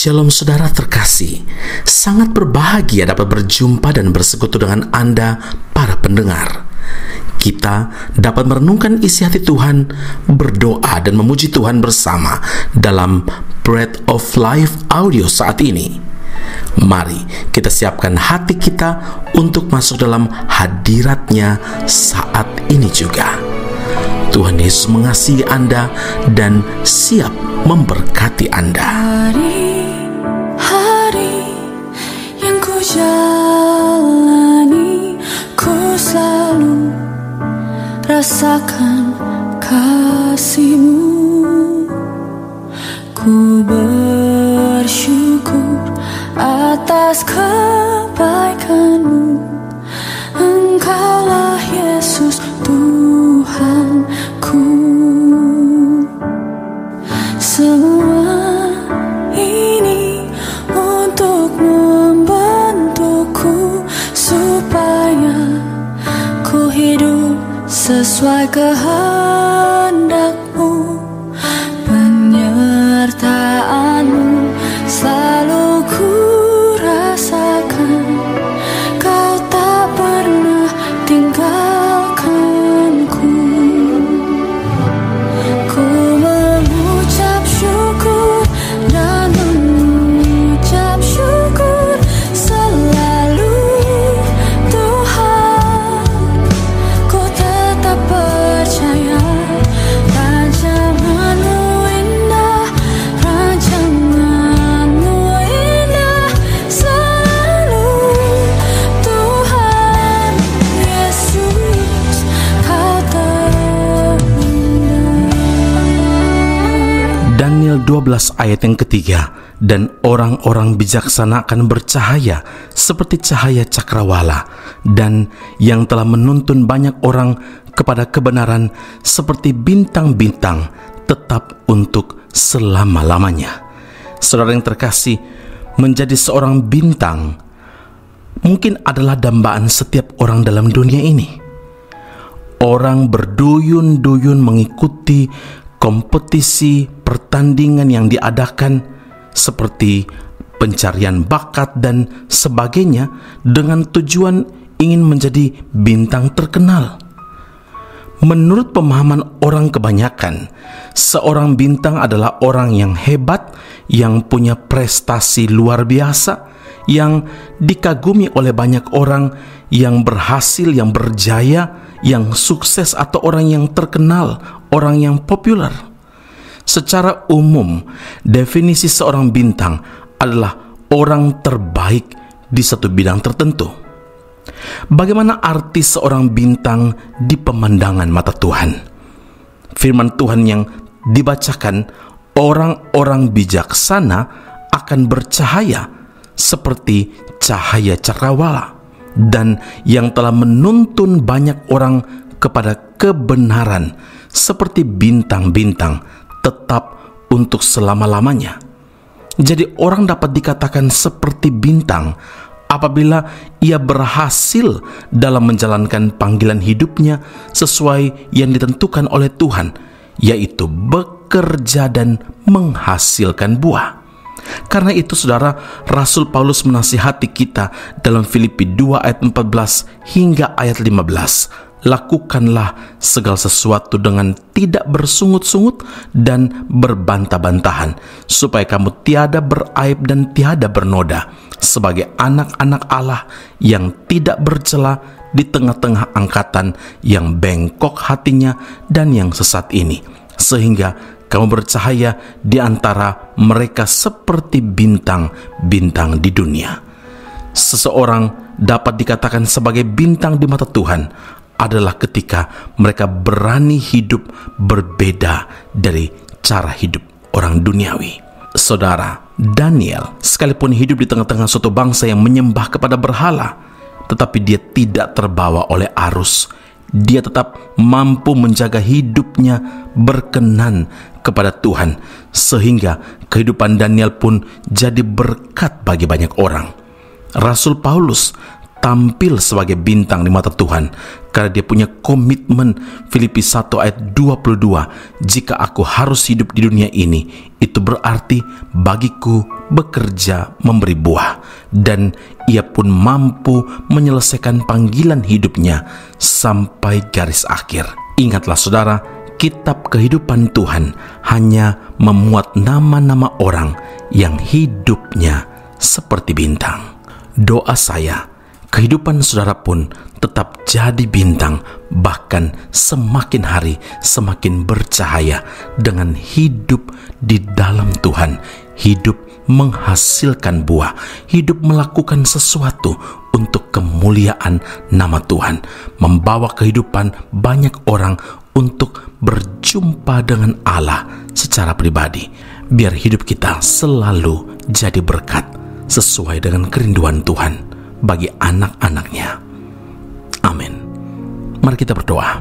Shalom saudara terkasih, sangat berbahagia dapat berjumpa dan bersekutu dengan Anda para pendengar. Kita dapat merenungkan isi hati Tuhan, berdoa dan memuji Tuhan bersama dalam Bread of Life audio saat ini. Mari kita siapkan hati kita untuk masuk dalam hadirat-Nya saat ini juga. Tuhan Yesus mengasihi Anda dan siap memberkati Anda. Hari-hari yang ku jalani, ku selalu rasakan kasih-Mu. Ku bersyukur atas kebaikan-Mu. Engkaulah Yesus Tuhanku. Semua ini untuk membentukku supaya ku hidup sesuai kehendak-Mu. Penyertaan-Mu selalu ku rasakan. Kau tak pernah tinggalkanku. Ku mengucap syukur dan mengucap syukur selalu, Tuhan. Ku tetap percaya rancangan-Mu indah, rancangan-Mu indah selalu, Tuhan Yesus, Kau terindah. Daniel 12 ayat yang ketiga, dan orang-orang bijaksana akan bercahaya seperti cahaya cakrawala, dan yang telah menuntun banyak orang kepada kebenaran seperti bintang-bintang tetap untuk selama-lamanya. Saudara yang terkasih, menjadi seorang bintang mungkin adalah dambaan setiap orang dalam dunia ini. Orang berduyun-duyun mengikuti kompetisi pertandingan yang diadakan seperti pencarian bakat dan sebagainya dengan tujuan ingin menjadi bintang terkenal. Menurut pemahaman orang kebanyakan, seorang bintang adalah orang yang hebat, yang punya prestasi luar biasa, yang dikagumi oleh banyak orang, yang berhasil, yang berjaya, yang sukses, atau orang yang terkenal, orang yang populer. Secara umum, definisi seorang bintang adalah orang terbaik di satu bidang tertentu. Bagaimana arti seorang bintang di pemandangan mata Tuhan? Firman Tuhan yang dibacakan, orang-orang bijaksana akan bercahaya seperti cahaya cakrawala, dan yang telah menuntun banyak orang kepada kebenaran seperti bintang-bintang tetap untuk selama-lamanya. Jadi orang dapat dikatakan seperti bintang apabila ia berhasil dalam menjalankan panggilan hidupnya sesuai yang ditentukan oleh Tuhan, yaitu bekerja dan menghasilkan buah. Karena itu saudara, Rasul Paulus menasihati kita dalam Filipi 2 ayat 14 hingga ayat 15. Lakukanlah segala sesuatu dengan tidak bersungut-sungut dan berbantah-bantahan, supaya kamu tiada beraib dan tiada bernoda, sebagai anak-anak Allah yang tidak bercela di tengah-tengah angkatan yang bengkok hatinya dan yang sesat ini, sehingga kamu bercahaya di antara mereka seperti bintang-bintang di dunia. Seseorang dapat dikatakan sebagai bintang di mata Tuhan adalah ketika mereka berani hidup berbeda dari cara hidup orang duniawi. Saudara, Daniel sekalipun hidup di tengah-tengah suatu bangsa yang menyembah kepada berhala, tetapi dia tidak terbawa oleh arus. Dia tetap mampu menjaga hidupnya berkenan kepada Tuhan, sehingga kehidupan Daniel pun jadi berkat bagi banyak orang. Rasul Paulus tampil sebagai bintang di mata Tuhan, karena dia punya komitmen. Filipi 1 ayat 22, jika aku harus hidup di dunia ini, itu berarti bagiku bekerja memberi buah, dan ia pun mampu menyelesaikan panggilan hidupnya sampai garis akhir. Ingatlah saudara, kitab kehidupan Tuhan hanya memuat nama-nama orang yang hidupnya seperti bintang. Doa saya, kehidupan saudara pun tetap jadi bintang, bahkan semakin hari semakin bercahaya dengan hidup di dalam Tuhan, hidup menghasilkan buah, hidup melakukan sesuatu untuk kemuliaan nama Tuhan, membawa kehidupan banyak orang untuk berjumpa dengan Allah secara pribadi. Biar hidup kita selalu jadi berkat sesuai dengan kerinduan Tuhan bagi anak-anaknya. Amin. Mari kita berdoa.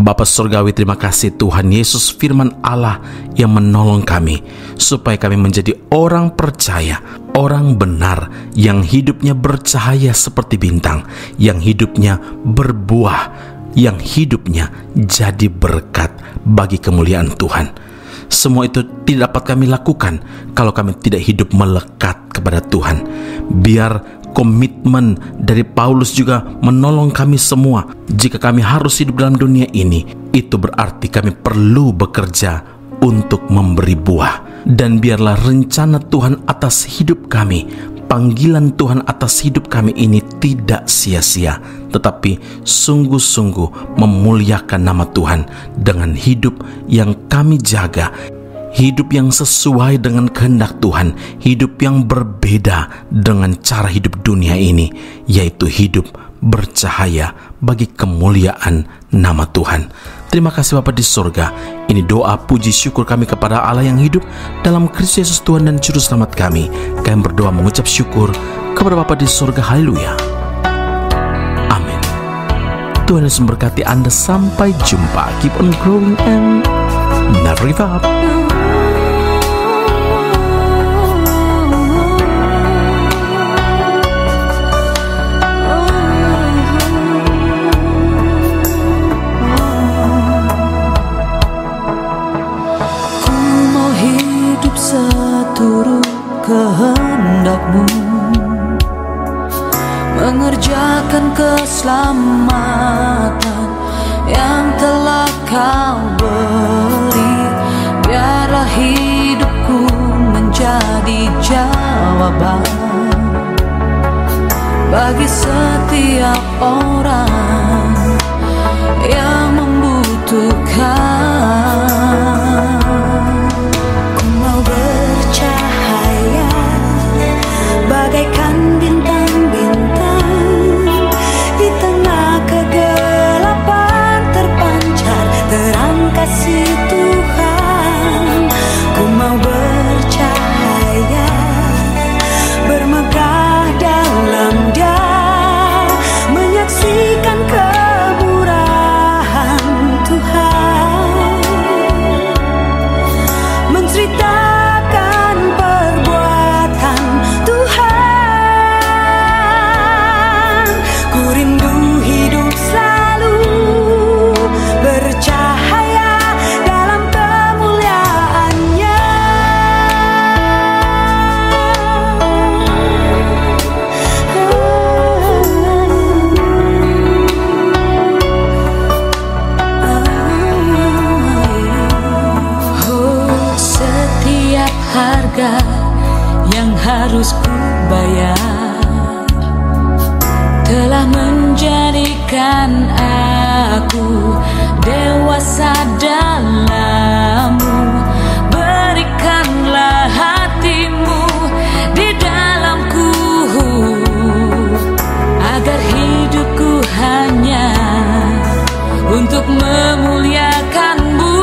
Bapa Surgawi, terima kasih Tuhan Yesus, firman Allah yang menolong kami supaya kami menjadi orang percaya, orang benar yang hidupnya bercahaya seperti bintang, yang hidupnya berbuah, yang hidupnya jadi berkat bagi kemuliaan Tuhan. Semua itu tidak dapat kami lakukan kalau kami tidak hidup melekat kepada Tuhan. Biar komitmen dari Paulus juga menolong kami semua. Jika kami harus hidup dalam dunia ini, itu berarti kami perlu bekerja untuk memberi buah. Dan biarlah rencana Tuhan atas hidup kami, panggilan Tuhan atas hidup kami ini tidak sia-sia, tetapi sungguh-sungguh memuliakan nama Tuhan dengan hidup yang kami jaga, hidup yang sesuai dengan kehendak Tuhan, hidup yang berbeda dengan cara hidup dunia ini, yaitu hidup bercahaya bagi kemuliaan nama Tuhan. Terima kasih Bapa di surga. Ini doa puji syukur kami kepada Allah yang hidup dalam Kristus Yesus Tuhan dan Juru Selamat kami. Kami berdoa mengucap syukur kepada Bapa di surga. Haleluya. Amin. Tuhan Yesus memberkati Anda. Sampai jumpa. Keep on growing and never give up. Seturut kehendak-Mu, mengerjakan keselamatan yang telah Kau beri. Biarlah hidupku menjadi jawaban bagi setiap orang yang membutuhkan. Bagaikan bintang-bintang di tengah kegelapan, terpancar terang kasih Tuhan. Ku mau bercahaya, bermegah dalam Dia, menyaksikan kemurahan Tuhan, menceritakan perbuatan Tuhan. Ku rindu hidup selalu bercahaya dalam kemuliaan-Nya. Oh, setiap harga yang harus ku bayar telah menjadikan aku dewasa dalam-Mu. Berikanlah hati-Mu di dalamku, agar hidupku hanya untuk memuliakan-Mu.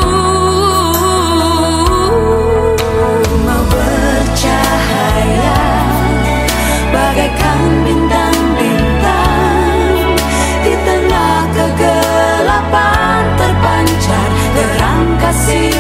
Mau bercahaya bagaikan bintang-bintang di tengah kegelapan, terpancar terang kasih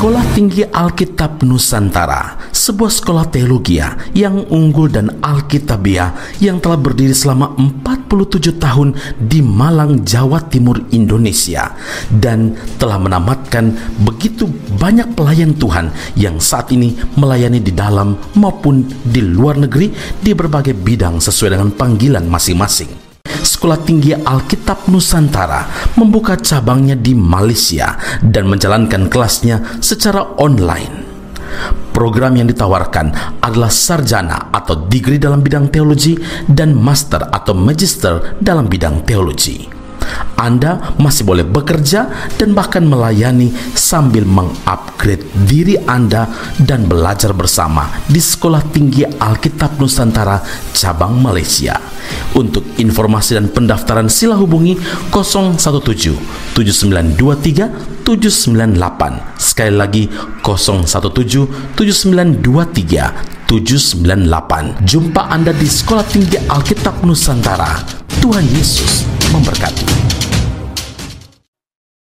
Sekolah Tinggi Alkitab Nusantara, sebuah sekolah teologi yang unggul dan alkitabiah yang telah berdiri selama 47 tahun di Malang, Jawa Timur, Indonesia, dan telah menamatkan begitu banyak pelayan Tuhan yang saat ini melayani di dalam maupun di luar negeri di berbagai bidang sesuai dengan panggilan masing-masing. Sekolah Tinggi Alkitab Nusantara membuka cabangnya di Malaysia dan menjalankan kelasnya secara online. Program yang ditawarkan adalah sarjana atau degree dalam bidang teologi dan master atau magister dalam bidang teologi. Anda masih boleh bekerja dan bahkan melayani sambil mengupgrade diri Anda dan belajar bersama di Sekolah Tinggi Alkitab Nusantara cabang Malaysia. Untuk informasi dan pendaftaran sila hubungi 017 7923 798. Sekali lagi 017 7923 798. Jumpa Anda di Sekolah Tinggi Alkitab Nusantara. Tuhan Yesus memberkati.